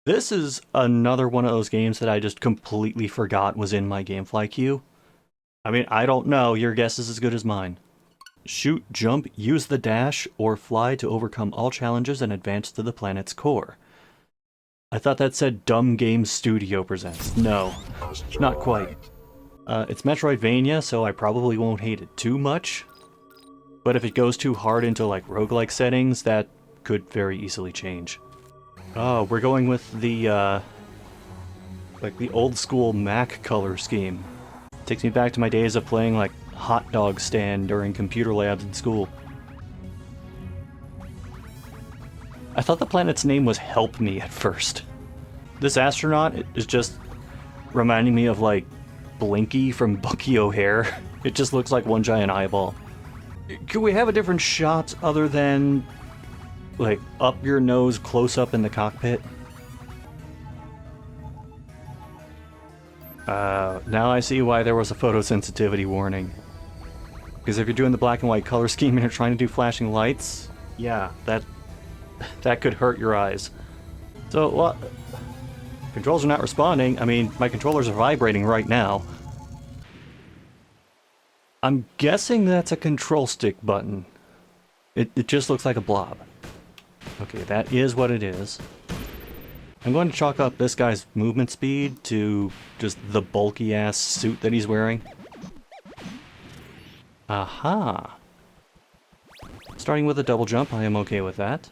This is another one of those games that I just completely forgot was in my GameFly queue. I mean, I don't know, your guess is as good as mine. Shoot, jump, use the dash, or fly to overcome all challenges and advance to the planet's core. I thought that said Dumb Game Studio presents. No, not quite. It's Metroidvania, so I probably won't hate it too much. But if it goes too hard into like roguelike settings, that could very easily change. Oh, we're going with the, like the old school Mac color scheme. Takes me back to my days of playing like Hot Dog Stand during computer labs in school. I thought the planet's name was Help Me at first. This astronaut is just reminding me of like Blinky from Bucky O'Hare. It just looks like one giant eyeball. Could we have a different shot other than like up your nose close up in the cockpit? Now I see why there was a photosensitivity warning. Because if you're doing the black and white color scheme and you're trying to do flashing lights, yeah, that could hurt your eyes. So, what? Controls are not responding. I mean, my controllers are vibrating right now. I'm guessing that's a control stick button. It just looks like a blob. Okay, that is what it is. I'm going to chalk up this guy's movement speed to just the bulky-ass suit that he's wearing. Aha! Starting with a double jump, I am okay with that.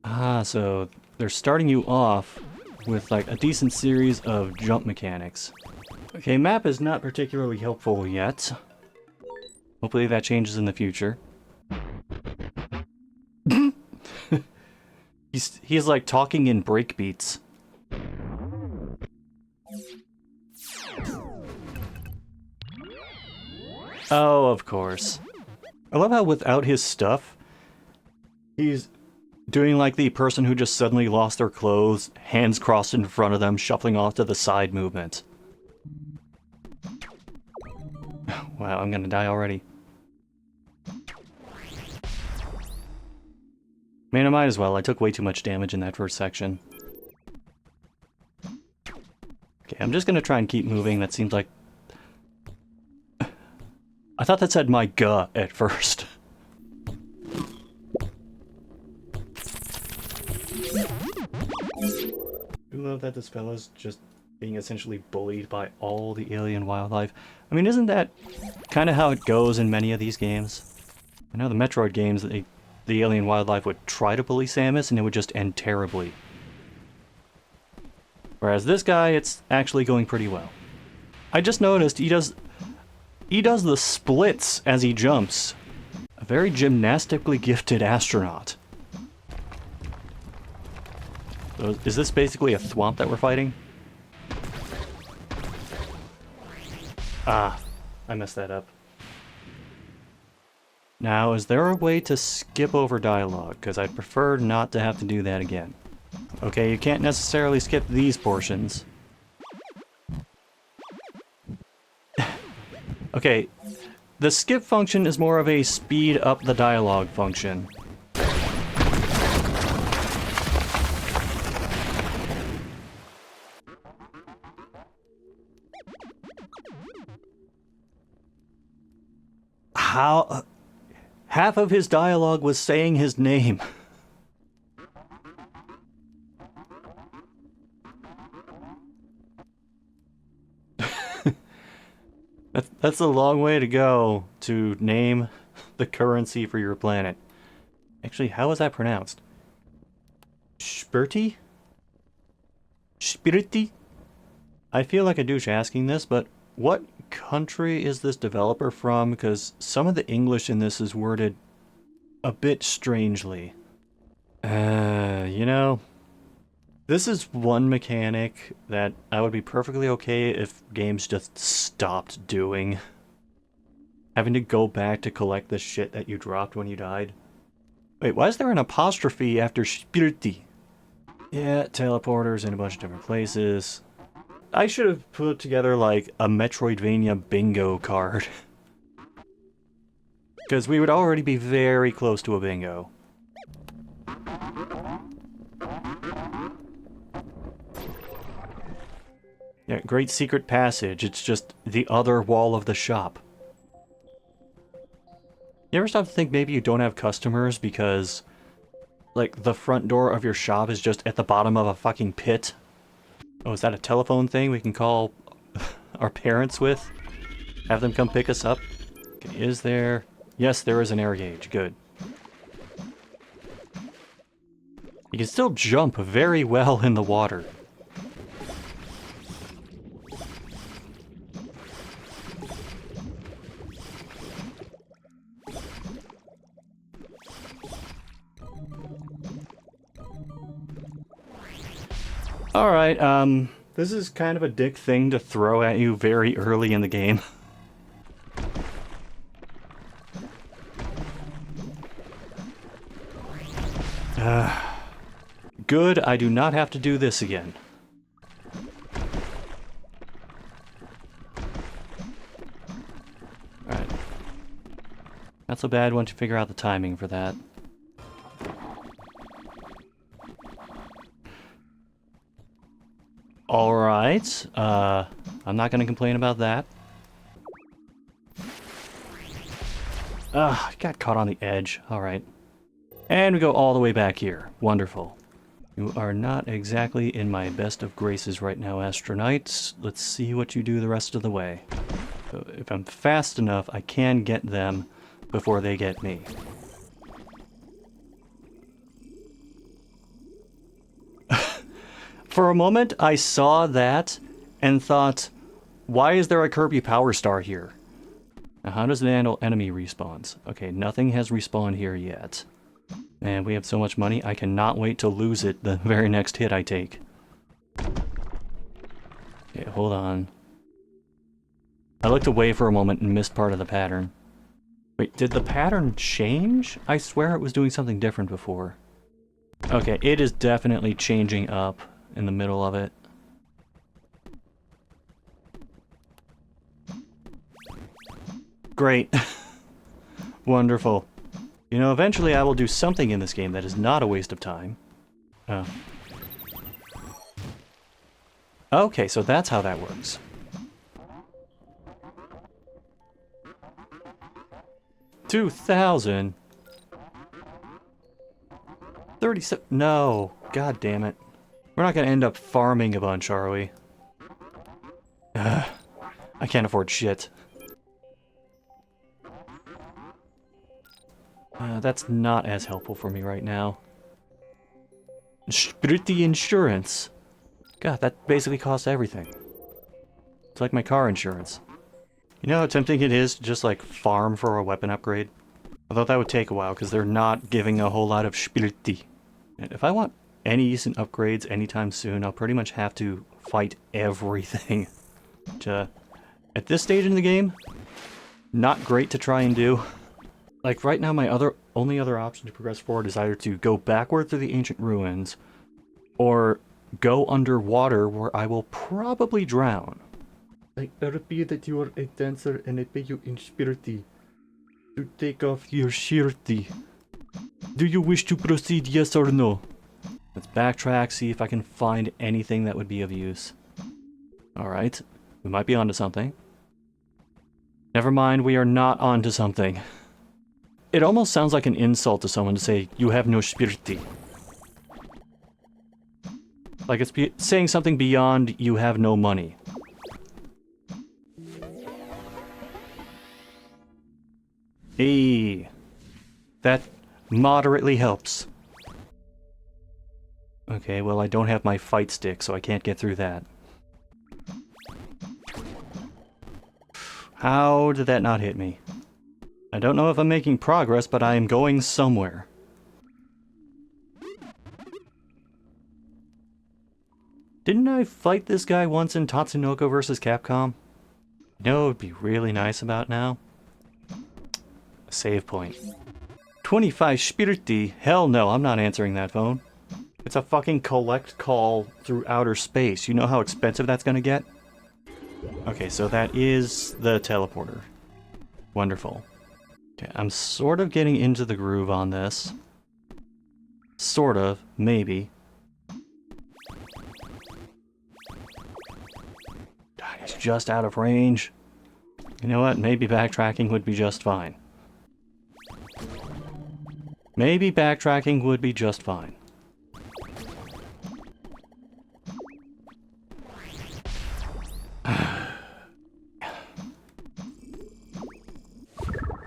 Ah, so they're starting you off with like a decent series of jump mechanics. Okay, map is not particularly helpful yet. Hopefully that changes in the future. He's like talking in breakbeats. Oh, of course. I love how without his stuff, he's doing like the person who just suddenly lost their clothes, hands crossed in front of them, shuffling off to the side movement. Wow, I'm gonna die already. Man, I might as well. I took way too much damage in that first section. Okay, I'm just gonna try and keep moving. That seems like... I thought that said my guh at first. I love that this fella's just being essentially bullied by all the alien wildlife. I mean, isn't that kind of how it goes in many of these games? I know the Metroid games, the alien wildlife would try to bully Samus and it would just end terribly. Whereas this guy, it's actually going pretty well. I just noticed he does the splits as he jumps. A very gymnastically gifted astronaut. So is this basically a thwomp that we're fighting? Ah, I messed that up. Now, is there a way to skip over dialogue? Because I'd prefer not to have to do that again. Okay, you can't necessarily skip these portions. Okay, the skip function is more of a speed up the dialogue function. How... half of his dialogue was saying his name. That's a long way to go to name the currency for your planet. Actually, how is that pronounced? Spirty? Spirity? I feel like a douche asking this, but what country is this developer from? Because some of the English in this is worded a bit strangely. You know, this is one mechanic that I would be perfectly okay if games just stopped doing. Having to go back to collect the shit that you dropped when you died. Wait, why is there an apostrophe after spiriti? Yeah, teleporters in a bunch of different places. I should have put together like a Metroidvania bingo card. Because we would already be very close to a bingo. Yeah, great secret passage. It's just the other wall of the shop. You ever stop to think maybe you don't have customers because, like, the front door of your shop is just at the bottom of a fucking pit? Oh, is that a telephone thing we can call our parents with? Have them come pick us up? Okay, is there... Yes, there is an air gauge. Good. You can still jump very well in the water. Alright, this is kind of a dick thing to throw at you very early in the game. Good, I do not have to do this again. Alright. Not so bad once you figure out the timing for that. Alright, I'm not gonna complain about that. Got caught on the edge. Alright. And we go all the way back here. Wonderful. You are not exactly in my best of graces right now, Astronite. Let's see what you do the rest of the way. So if I'm fast enough, I can get them before they get me. For a moment, I saw that and thought, why is there a Kirby Power Star here? Now, how does it handle enemy respawns? Okay, nothing has respawned here yet. And we have so much money, I cannot wait to lose it the very next hit I take. Okay, hold on. I looked away for a moment and missed part of the pattern. Wait, did the pattern change? I swear it was doing something different before. Okay, it is definitely changing up in the middle of it. Great. Wonderful. You know, eventually I will do something in this game that is not a waste of time. Oh. Okay, so that's how that works. $2,000. 37. No, god damn it. We're not gonna end up farming a bunch, are we? I can't afford shit. That's not as helpful for me right now. Pretty insurance. God, that basically costs everything. It's like my car insurance. You know how tempting it is to just like farm for a weapon upgrade? Although that would take a while because they're not giving a whole lot of spiriti. And if I want any decent upgrades anytime soon, I'll pretty much have to fight everything. Which, at this stage in the game, not great to try and do. Like right now my only other option to progress forward is either to go backward through the ancient ruins or go underwater where I will probably drown. I appear that you are a dancer and I pay you in spiriti to take off your shirty. Do you wish to proceed, yes or no? Let's backtrack, see if I can find anything that would be of use. Alright, we might be onto something. Never mind, we are not onto something. It almost sounds like an insult to someone to say, you have no spiriti. Like it's saying something beyond, you have no money. Hey, that moderately helps. Okay, well I don't have my fight stick, so I can't get through that. How did that not hit me? I don't know if I'm making progress, but I am going somewhere. Didn't I fight this guy once in Tatsunoko vs. Capcom? You know what would be really nice about now? A save point. 25 spiriti? Hell no, I'm not answering that phone. It's a fucking collect call through outer space. You know how expensive that's gonna get? Okay, so that is the teleporter. Wonderful. Okay, I'm sort of getting into the groove on this. Sort of, maybe. just out of range. You know what? Maybe backtracking would be just fine. Maybe backtracking would be just fine.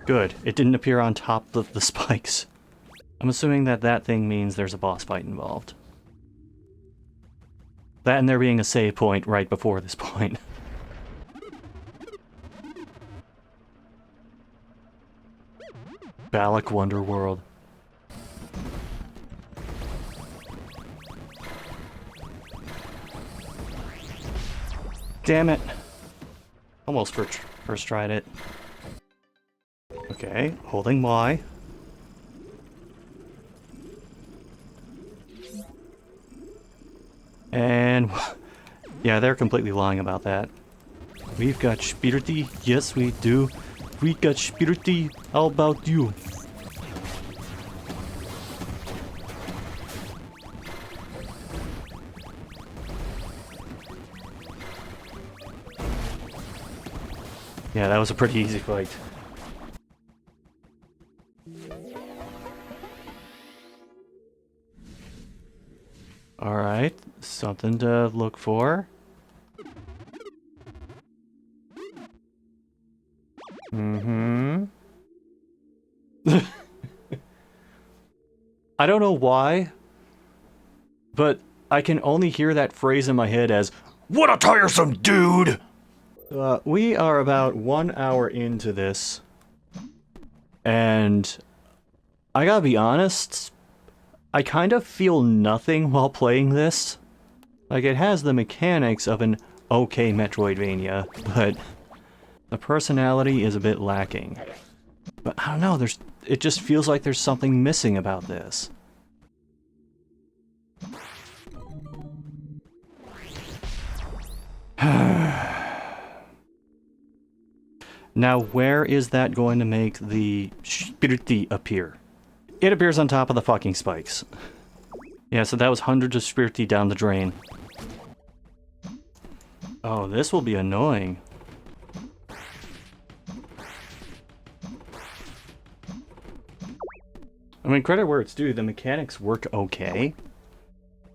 Good. It didn't appear on top of the spikes. I'm assuming that that thing means there's a boss fight involved. That and there being a save point right before this point. Ballack Wonderworld. Damn it. Almost first tried it. Okay, holding Y. And yeah, they're completely lying about that. We've got spirity. Yes, we do. We got spirity. How about you? Yeah, that was a pretty easy fight. Alright, something to look for. Mm-hmm. I don't know why, but I can only hear that phrase in my head as, "What a tiresome dude!" We are about 1 hour into this, and I gotta be honest, I kind of feel nothing while playing this. Like, it has the mechanics of an okay Metroidvania, but the personality is a bit lacking. But I don't know, it just feels like there's something missing about this. Now, where is that going to make the spiriti appear? It appears on top of the fucking spikes. Yeah, so that was hundreds of spiriti down the drain. Oh, this will be annoying. I mean, credit where it's due, the mechanics work okay.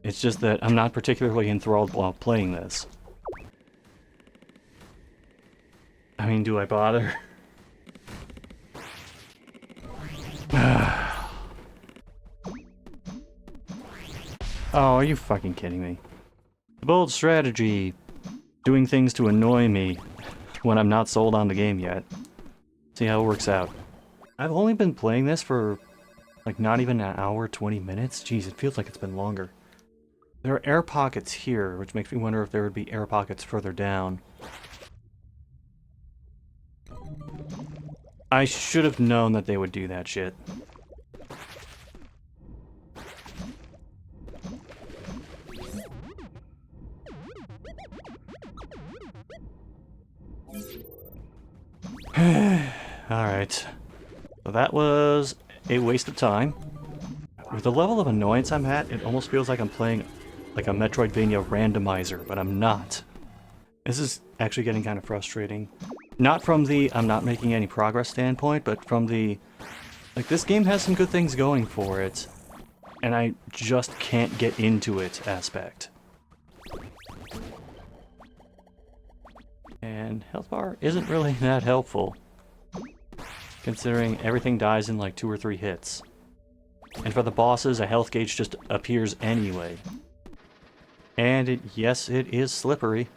It's just that I'm not particularly enthralled while playing this. I mean, do I bother? Oh, are you fucking kidding me? The bold strategy, doing things to annoy me when I'm not sold on the game yet. See how it works out. I've only been playing this for like not even an hour, 20 minutes? Jeez, it feels like it's been longer. There are air pockets here, which makes me wonder if there would be air pockets further down. I should have known that they would do that shit. Alright. So that was a waste of time. With the level of annoyance I'm at, it almost feels like I'm playing like a Metroidvania randomizer, but I'm not. This is actually getting kind of frustrating. Not from the I'm not making any progress standpoint, but from the like this game has some good things going for it, and I just can't get into it aspect. And health bar isn't really that helpful, considering everything dies in like 2 or 3 hits. And for the bosses, a health gauge just appears anyway. And yes, it is slippery.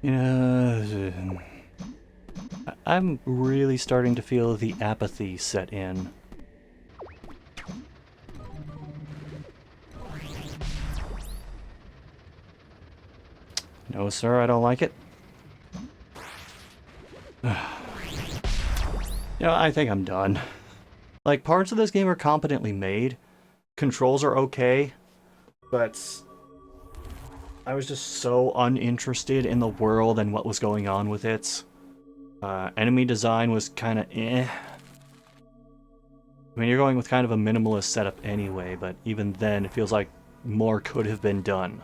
You know, I'm really starting to feel the apathy set in. No, sir, I don't like it. You know, I think I'm done. Like, parts of this game are competently made. Controls are okay, but I was just so uninterested in the world and what was going on with it. Enemy design was kind of eh. I mean, you're going with kind of a minimalist setup anyway, but even then, it feels like more could have been done.